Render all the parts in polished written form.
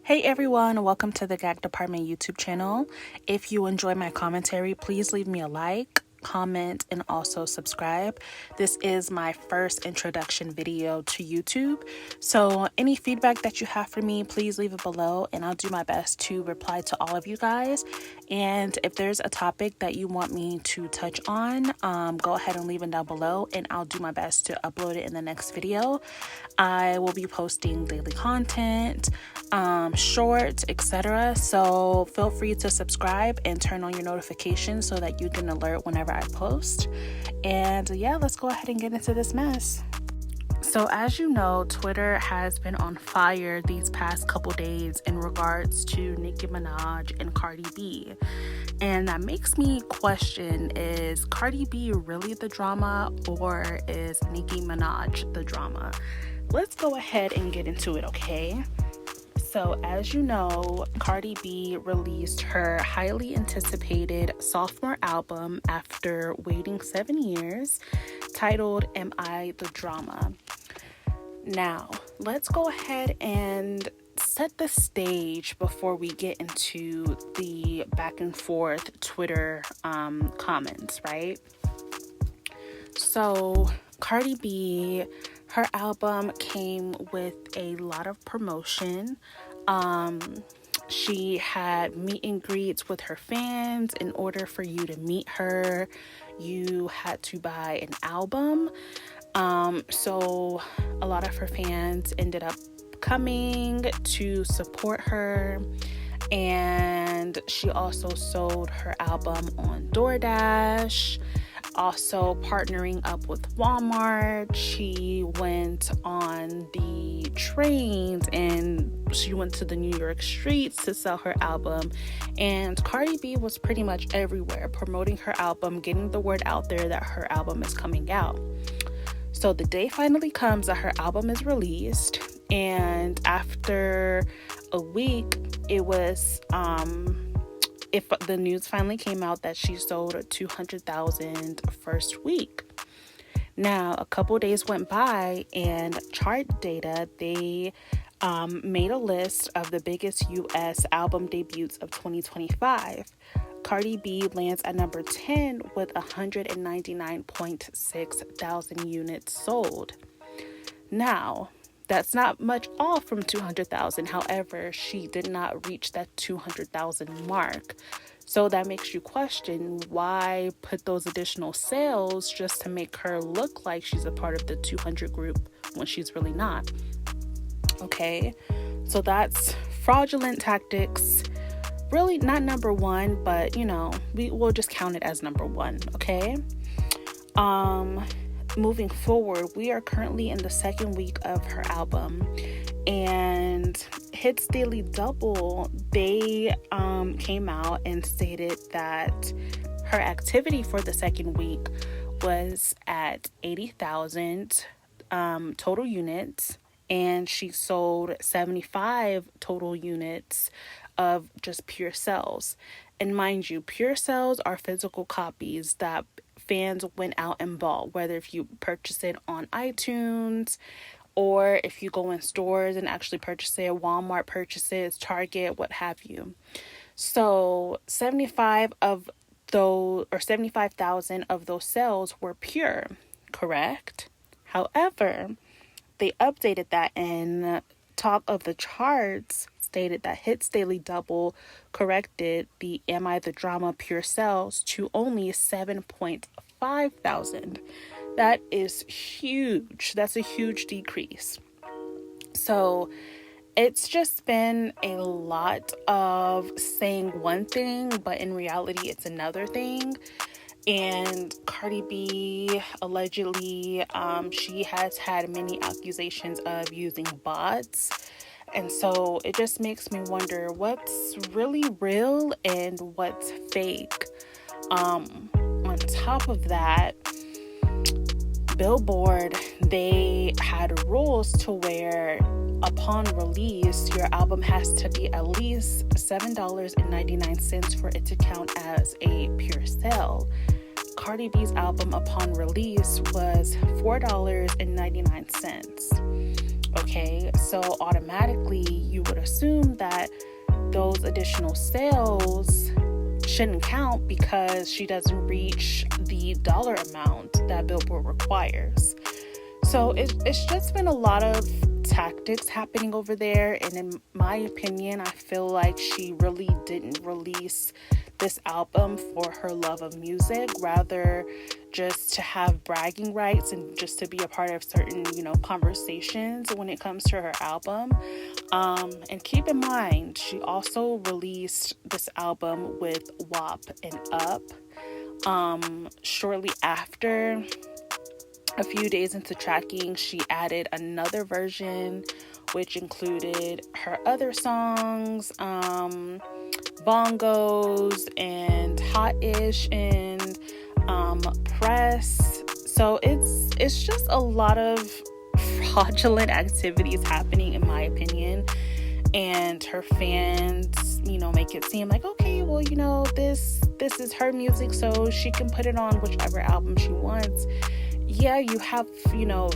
Hey everyone, welcome to the GagDepartment YouTube channel. If you enjoy my commentary, please leave me a like, comment, and also subscribe. This is my first introduction video to YouTube, so any feedback that you have for me, please leave it below and I'll do my best to reply to all of you guys. And if there's a topic that you want me to touch on, go ahead and leave it down below and I'll do my best to upload it in the next video. I will be posting daily content, shorts, etc. So feel free to subscribe and turn on your notifications so that you get an alert whenever I post. And yeah, let's go ahead and get into this mess. So as you know, Twitter has been on fire these past couple days in regards to Nicki Minaj and Cardi B. And that makes me question, is Cardi B really the drama or is Nicki Minaj the drama? Let's go ahead and get into it, okay? So as you know, Cardi B released her highly anticipated sophomore album after waiting 7 years, titled Am I the Drama? Now, let's go ahead and set the stage before we get into the back and forth Twitter comments, right? So Cardi B, her album came with a lot of promotion. She had meet and greets with her fans. In order for you to meet her, you had to buy an album. So a lot of her fans ended up coming to support her. And she also sold her album on DoorDash. Also partnering up with Walmart, she went on the trains and she went to the New York streets to sell her album. And Cardi B was pretty much everywhere promoting her album, getting the word out there that her album is coming out. So the day finally comes that her album is released, and after a week, it was if the news finally came out that she sold 200,000 first week. Now, a couple days went by and Chart Data, they made a list of the biggest US album debuts of 2025. Cardi B lands at number 10 with 199.6 thousand units sold. Now, that's not much off from 200,000. However, she did not reach that 200,000 mark. So that makes you question, why put those additional sales just to make her look like she's a part of the 200 group when she's really not? Okay, so that's fraudulent tactics. Really not number one, but you know, we will just count it as number one, okay? Moving forward, we are currently in the second week of her album, and Hits Daily Double, they came out and stated that her activity for the second week was at 80,000 total units, and she sold 75 total units of just pure sales. And mind you, pure sales are physical copies that fans went out and bought, whether if you purchase it on iTunes or if you go in stores and actually purchase it, Walmart purchases, Target, what have you. So 75,000 of those sales were pure, correct? However, they updated that, and Talk of the Charts stated that Hits Daily Double corrected the Am I the Drama pure sales to only 7.5 thousand. That is huge. That's a huge decrease. So it's just been a lot of saying one thing, but in reality it's another thing. And Cardi B, allegedly, she has had many accusations of using bots. And so it just makes me wonder what's really real and what's fake. On top of that, Billboard, they had rules to where upon release, your album has to be at least $7.99 for it to count as a pure sale. Cardi B's album upon release was $4.99. Okay, so automatically you would assume that those additional sales shouldn't count because she doesn't reach the dollar amount that Billboard requires. So it's just been a lot of tactics happening over there, and in my opinion, I feel like she really didn't release this album for her love of music, rather just to have bragging rights and just to be a part of certain, conversations when it comes to her album. And keep in mind, she also released this album with WAP and Up. Shortly after, a few days into tracking, she added another version which included her other songs, Bongos and Hot-ish and Press. So it's just a lot of fraudulent activities happening, in my opinion. And her fans, make it seem like, okay, well, this is her music, so she can put it on whichever album she wants. Yeah, you have,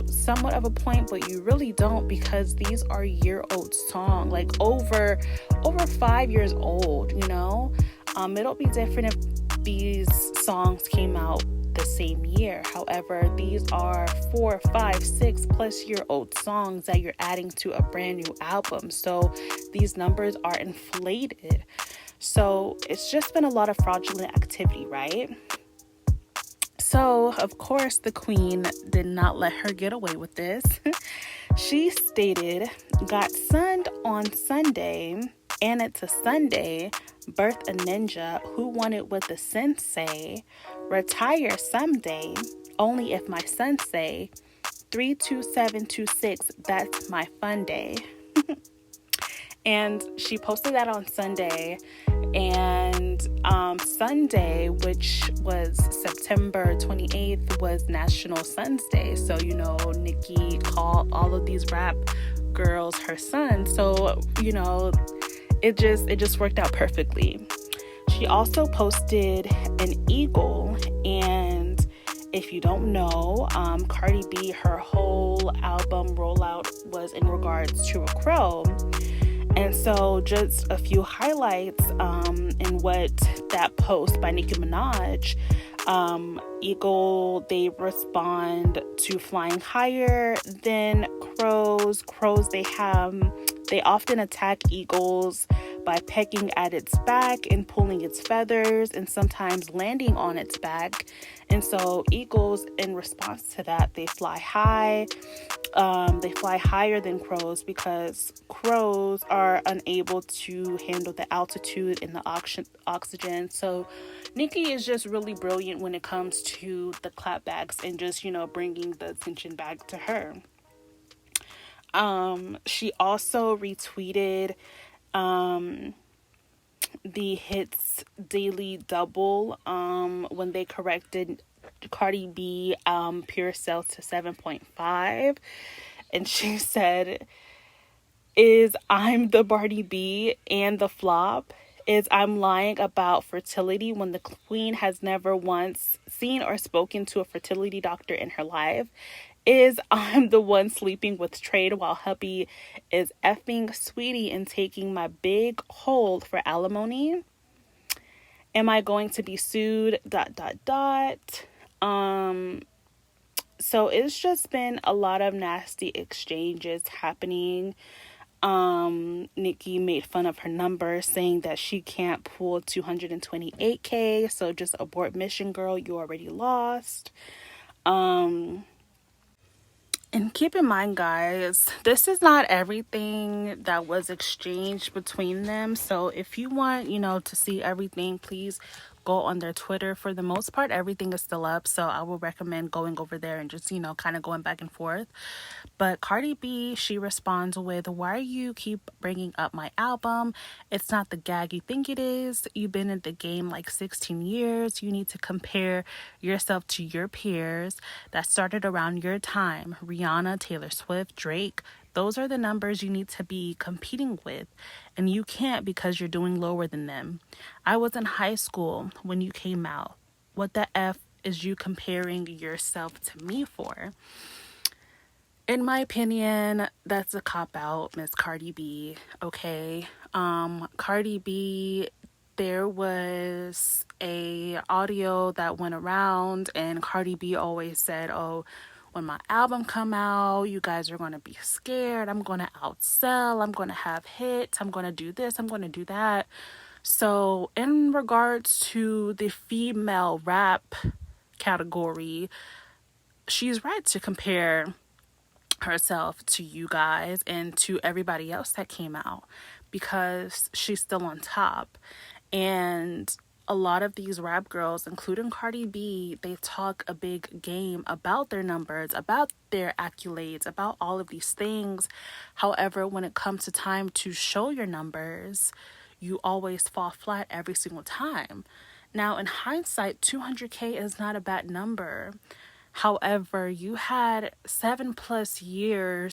somewhat of a point, but you really don't, because these are year-old songs, like over 5 years old, It'll be different if these songs came out the same year. However, these are 4, 5, 6+ year old songs that you're adding to a brand new album. So these numbers are inflated. So it's just been a lot of fraudulent activity, right? So, of course, the queen did not let her get away with this. She stated, got sunned on Sunday, and it's a Sunday, birth a ninja who wanted with the sensei, retire someday, only if my son say, 32726, that's my fun day. And she posted that on Sunday, and Sunday, which was September 28th, was National Sons Day. So, Nicki called all of these rap girls her son. So, it just worked out perfectly. She also posted an eagle, and if you don't know, Cardi B, her whole album rollout was in regards to a crow. And so just a few highlights in what that post by Nicki Minaj. Eagle, they respond to flying higher than crows. Crows, they often attack eagles by pecking at its back and pulling its feathers and sometimes landing on its back. And so eagles, in response to that, they fly high. They fly higher than crows because crows are unable to handle the altitude and the oxygen. So Nicki is just really brilliant when it comes to the clapbacks and just, bringing the attention back to her. She also retweeted the Hits Daily Double when they corrected Cardi B pure sales to 7.5, and she said, is I'm the Cardi B and the flop, is I'm lying about fertility when the queen has never once seen or spoken to a fertility doctor in her life, is I'm the one sleeping with Trade while hubby is effing Sweetie and taking my big hold for alimony, am I going to be sued, ... So it's just been a lot of nasty exchanges happening. Nicki made fun of her numbers, saying that she can't pull 228K, so just abort mission, girl, you already lost. And keep in mind, guys, this is not everything that was exchanged between them. So if you want, to see everything, please go on their Twitter. For the most part, everything is still up. So I will recommend going over there and just, kind of going back and forth. But Cardi B, she responds with, why you keep bringing up my album? It's not the gag you think it is. You've been in the game like 16 years. You need to compare yourself to your peers that started around your time. Rihanna, Taylor Swift, Drake. Those are the numbers you need to be competing with. And you can't because you're doing lower than them. I was in high school when you came out. What the F is you comparing yourself to me for? In my opinion, that's a cop-out, Miss Cardi B, okay? Cardi B, there was a audio that went around, and Cardi B always said, oh, when my album come out, you guys are going to be scared. I'm going to outsell. I'm going to have hits. I'm going to do this. I'm going to do that. So in regards to the female rap category, she's right to compare herself to you guys and to everybody else that came out, because she's still on top. And a lot of these rap girls, including Cardi B, they talk a big game about their numbers, about their accolades, about all of these things. However, when it comes to time to show your numbers, you always fall flat every single time. Now, in hindsight, 200K is not a bad number. However, you had 7+ years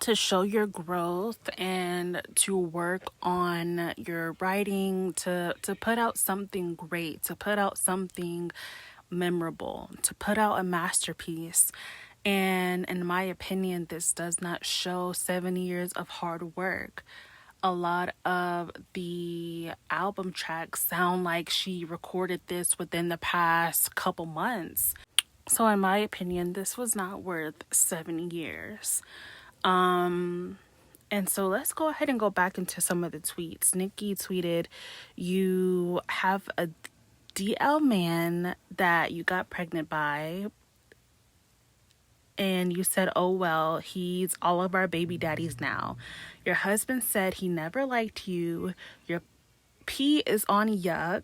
to show your growth and to work on your writing, to put out something great, to put out something memorable, to put out a masterpiece. And in my opinion, this does not show 7 years of hard work. A lot of the album tracks sound like she recorded this within the past couple months. So in my opinion, this was not worth 7 years. And so let's go ahead and go back into some of the tweets. Nicki tweeted, you have a DL man that you got pregnant by, and you said, oh well, he's all of our baby daddies now. Your husband said he never liked you. Your P is on yuck.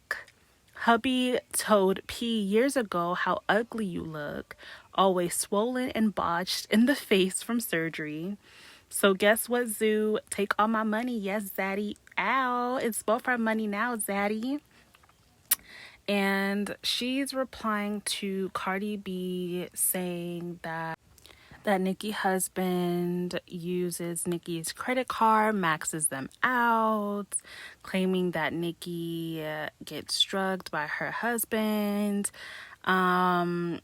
Hubby told P years ago how ugly you look, always swollen and botched in the face from surgery. So guess what, Zoo? Take all my money, yes, Zaddy. Ow, it's both our money now, Zaddy. And she's replying to Cardi B saying that Nicki's husband uses Nicki's credit card, maxes them out, claiming that Nicki gets drugged by her husband. And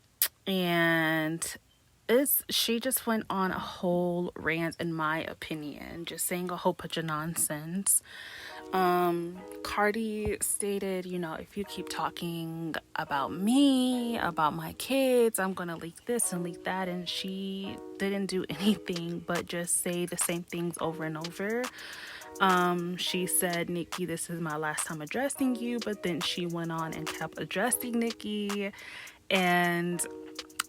she just went on a whole rant, in my opinion, just saying a whole bunch of nonsense. Cardi stated, if you keep talking about me, about my kids, I'm gonna leak this and leak that. And she didn't do anything but just say the same things over and over. She said, Nicki, this is my last time addressing you, but then she went on and kept addressing Nicki. And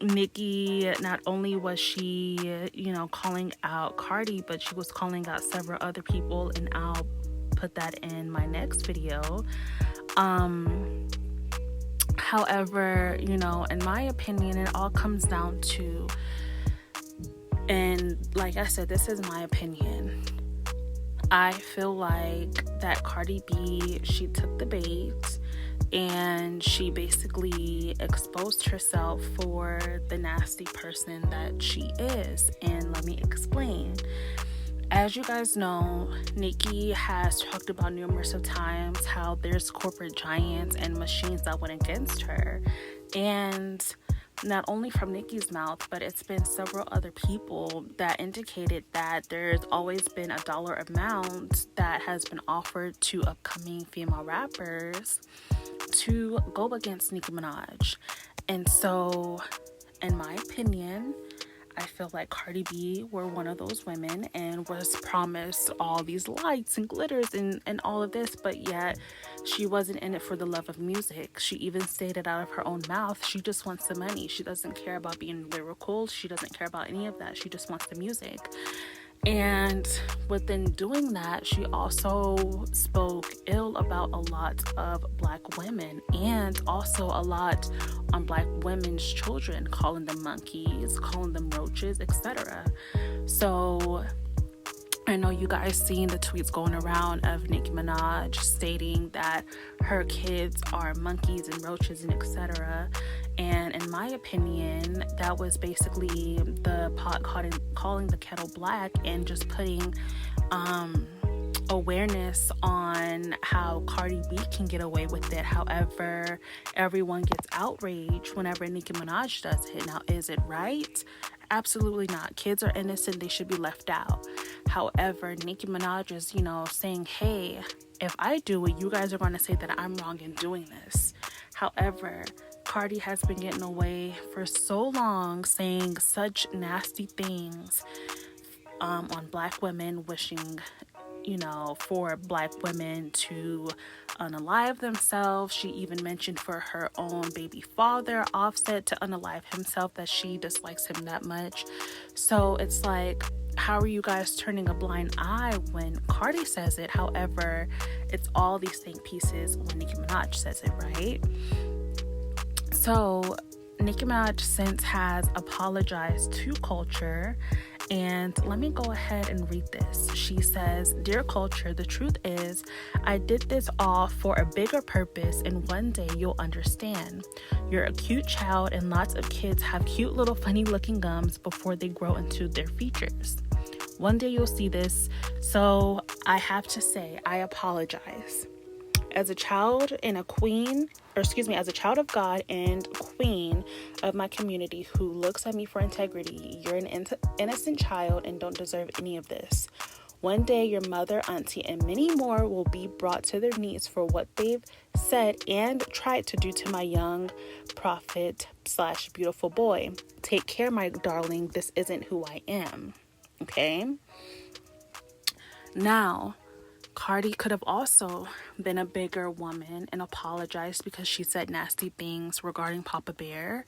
Nicki, not only was she, calling out Cardi, but she was calling out several other people, and I'll put that in my next video. However, in my opinion, it all comes down to, and like I said, this is my opinion. I feel like that Cardi B, she took the bait and she basically exposed herself for the nasty person that she is. And let me explain. As you guys know, Nicki has talked about numerous of times how there's corporate giants and machines that went against her. And not only from Nicki's mouth, but it's been several other people that indicated that there's always been a dollar amount that has been offered to upcoming female rappers to go against Nicki Minaj. And so, in my opinion, I feel like Cardi B were one of those women and was promised all these lights and glitters and all of this, but yet she wasn't in it for the love of music. She even stated out of her own mouth, she just wants the money. She doesn't care about being lyrical. She doesn't care about any of that. She just wants the music. And within doing that, she also spoke ill about a lot of Black women and also a lot on Black women's children, calling them monkeys, calling them roaches, etc. So I know you guys seen the tweets going around of Nicki Minaj stating that her kids are monkeys and roaches and etc. And in my opinion, that was basically the pot calling the kettle black and just putting awareness on how Cardi B can get away with it. However, everyone gets outraged whenever Nicki Minaj does it. Now, is it right? Absolutely not. Kids are innocent. They should be left out. However, Nicki Minaj is, saying, hey, if I do it, you guys are going to say that I'm wrong in doing this. However, Cardi has been getting away for so long saying such nasty things on Black women, wishing for Black women to unalive themselves. She even mentioned for her own baby father, Offset, to unalive himself, that she dislikes him that much. So it's like, how are you guys turning a blind eye when Cardi says it? However, it's all these think pieces when Nicki Minaj says it, right? So Nicki Minaj since has apologized to Culture, and let me go ahead and read this. She says, "Dear Culture, the truth is, I did this all for a bigger purpose, and one day you'll understand. You're a cute child, and lots of kids have cute little funny looking gums before they grow into their features. One day you'll see this, so I have to say, I apologize. As a child and as a child of God and queen of my community who looks at me for integrity, you're an innocent child and don't deserve any of this. One day your mother, auntie, and many more will be brought to their knees for what they've said and tried to do to my young prophet / beautiful boy. Take care, my darling. This isn't who I am." Okay? Now, Cardi could have also been a bigger woman and apologized because she said nasty things regarding Papa Bear.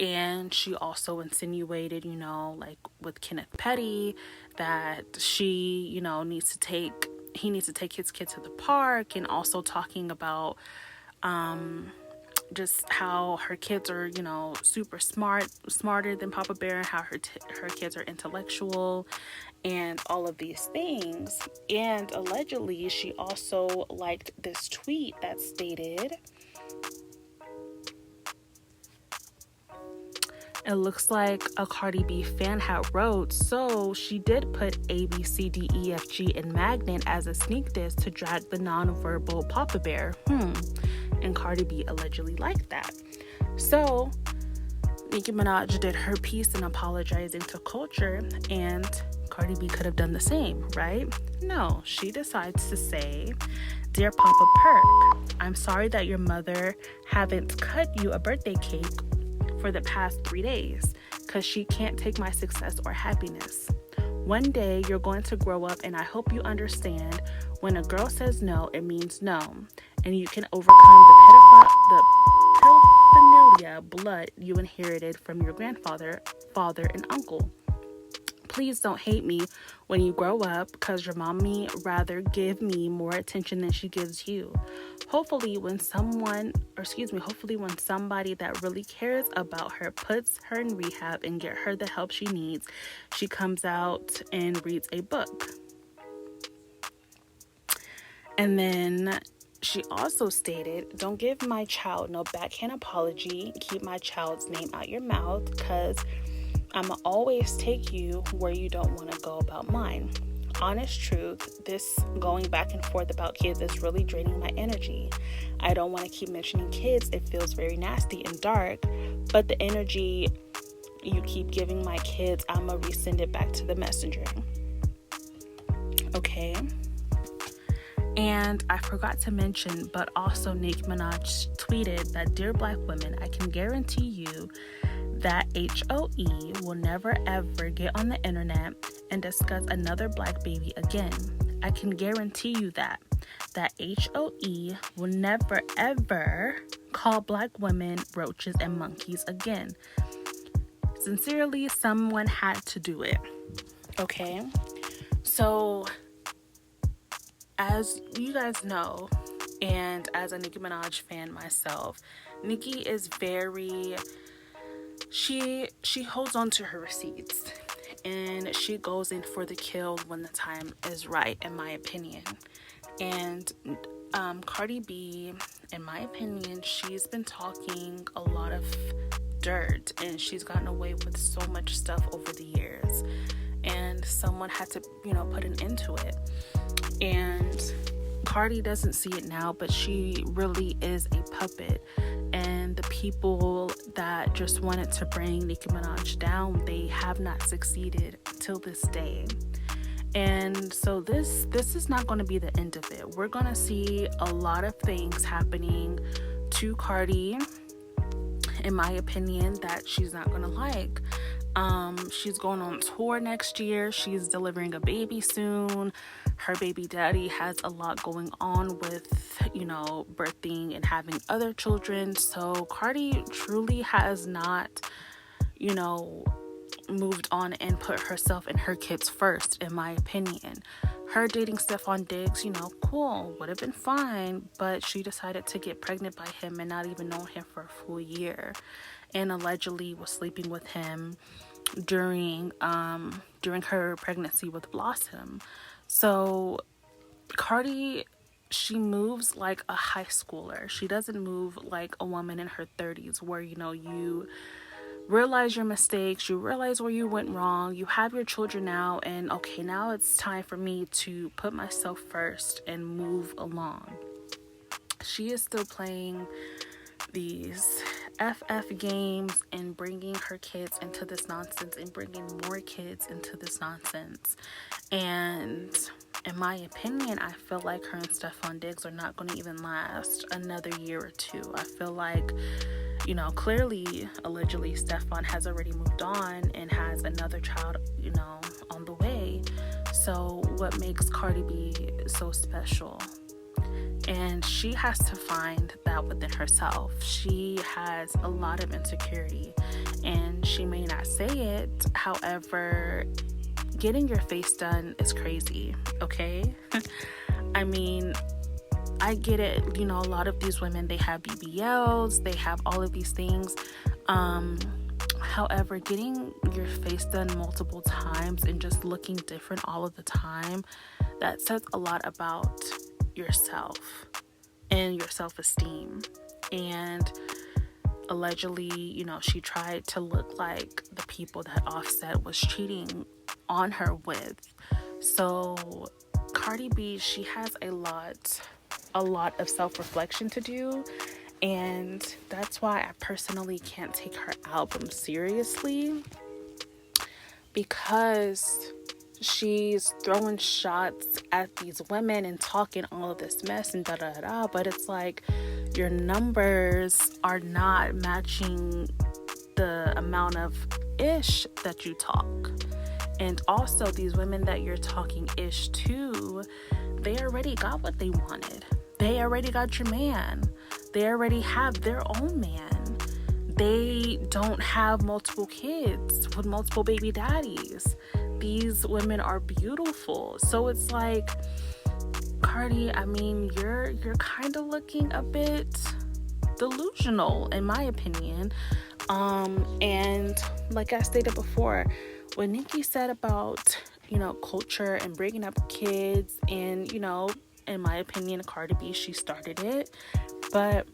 And she also insinuated, like with Kenneth Petty, that he needs to take his kid to the park, and also talking about just how her kids are, super smarter than Papa Bear, and how her kids are intellectual and all of these things. And allegedly, she also liked this tweet that stated, it looks like a Cardi B fan had wrote, "So she did put A, B, C, D, E, F, G in Magnet as a sneak diss to drag the non-verbal Papa Bear. And Cardi B allegedly liked that." So Nicki Minaj did her piece in apologizing to Culture, and Cardi B could have done the same, right? No, she decides to say, "Dear Papa Perk, I'm sorry that your mother haven't cut you a birthday cake for the past 3 days because she can't take my success or happiness. One day you're going to grow up, and I hope you understand when a girl says no, it means no, and you can overcome the paraphernalia blood you inherited from your grandfather, father, and uncle. Please don't hate me when you grow up, because your mommy rather give me more attention than she gives you. Hopefully when somebody that really cares about her puts her in rehab and get her the help she needs, she comes out and reads a book." And then she also stated, "Don't give my child no backhand apology. Keep my child's name out your mouth, because I'ma always take you where you don't want to go about mine. Honest truth, this going back and forth about kids is really draining my energy. I don't want to keep mentioning kids. It feels very nasty and dark, but the energy you keep giving my kids, I'ma resend it back to the messenger." Okay. And I forgot to mention, but also Nicki Minaj tweeted that, "Dear Black women, I can guarantee you that HOE will never ever get on the internet and discuss another Black baby again. I can guarantee you that HOE will never ever call Black women roaches and monkeys again. Sincerely, someone had to do it." Okay, so as you guys know, and as a Nicki Minaj fan myself, Nicki is she holds on to her receipts, and she goes in for the kill when the time is right, in my opinion. And Cardi B, in my opinion, she's been talking a lot of dirt, and she's gotten away with so much stuff over the years, and someone had to put an end to it. And Cardi doesn't see it now, but she really is a puppet. And the people that just wanted to bring Nicki Minaj down, they have not succeeded till this day. And so this is not going to be the end of it. We're going to see a lot of things happening to Cardi, in my opinion, that she's not going to like. She's going on tour next year. She's delivering a baby soon. Her baby daddy has a lot going on with, birthing and having other children. So Cardi truly has not, moved on and put herself and her kids first, in my opinion. Her dating Stefan Diggs, cool, would have been fine, but she decided to get pregnant by him and not even know him for a full year, and allegedly was sleeping with him during her pregnancy with Blossom. So Cardi, she moves like a high schooler. She doesn't move like a woman in her 30s where, you realize your mistakes, you realize where you went wrong, you have your children now, and okay, now it's time for me to put myself first and move along. She is still playing these FF games and bringing her kids into this nonsense and bringing more kids into this nonsense. And in my opinion, I feel like her and Stefan Diggs are not going to even last another year or two. I feel like, clearly, allegedly, Stefan has already moved on and has another child, on the way. So what makes Cardi B so special? And she has to find that within herself. She has a lot of insecurity, and she may not say it. However, getting your face done is crazy, okay? I mean, I get it. A lot of these women, they have BBLs, they have all of these things. However, getting your face done multiple times and just looking different all of the time, that says a lot about yourself and your self-esteem. And allegedly, she tried to look like the people that Offset was cheating on her with. So Cardi B, she has a lot of self-reflection to do, and that's why I personally can't take her album seriously, because she's throwing shots at these women and talking all of this mess and da-da-da, but it's like your numbers are not matching the amount of ish that you talk. And also, these women that you're talking ish to, they already got what they wanted. They already got your man. They already have their own man. They don't have multiple kids with multiple baby daddies. These women are beautiful. So it's like, Cardi, I mean, you're kind of looking a bit delusional, in my opinion. And like I stated before, what Nicki said about, culture and bringing up kids, and, in my opinion, Cardi B, she started it. But,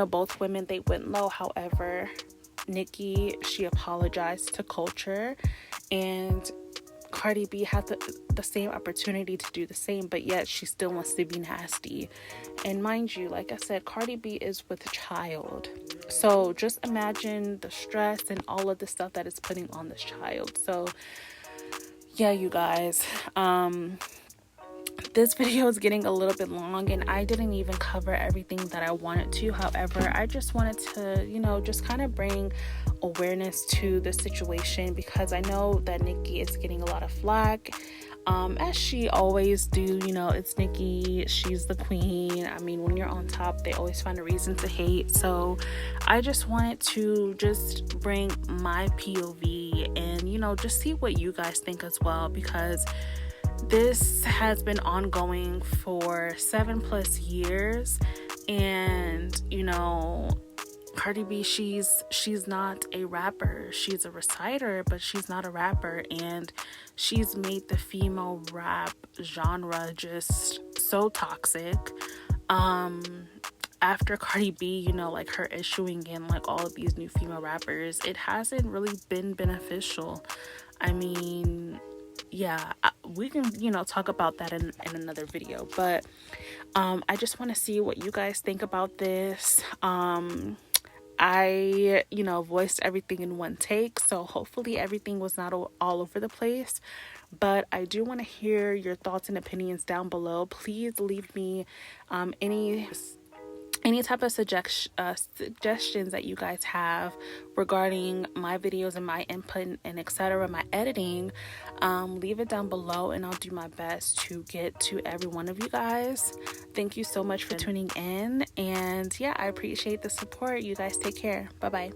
both women, they went low. However, Nicki, she apologized to culture, and Cardi B had the same opportunity to do the same, but yet she still wants to be nasty. And mind you, like I said, Cardi B is with a child. So just imagine the stress and all of the stuff that it's putting on this child. So yeah, you guys, this video is getting a little bit long, and I didn't even cover everything that I wanted to. However, I just wanted to, just kind of bring awareness to the situation, because I know that Nicki is getting a lot of flack, as she always do. It's Nicki, she's the queen. I mean, when you're on top, they always find a reason to hate. So I just wanted to just bring my POV and, just see what you guys think as well, because this has been ongoing for 7+ years, and Cardi B, she's not a rapper. She's a reciter, but she's not a rapper, and she's made the female rap genre just so toxic. After Cardi B, like her issuing in like all of these new female rappers, it hasn't really been beneficial. I mean, yeah, we can, you know, talk about that in another video. But I just want to see what you guys think about this. I, you know, voiced everything in one take, so hopefully everything was not all over the place. But I do want to hear your thoughts and opinions down below. Please leave me any type of suggestions that you guys have regarding my videos and my input and etc., my editing. Leave it down below and I'll do my best to get to every one of you guys. Thank you so much for tuning in, and yeah, I appreciate the support. You guys take care. Bye bye.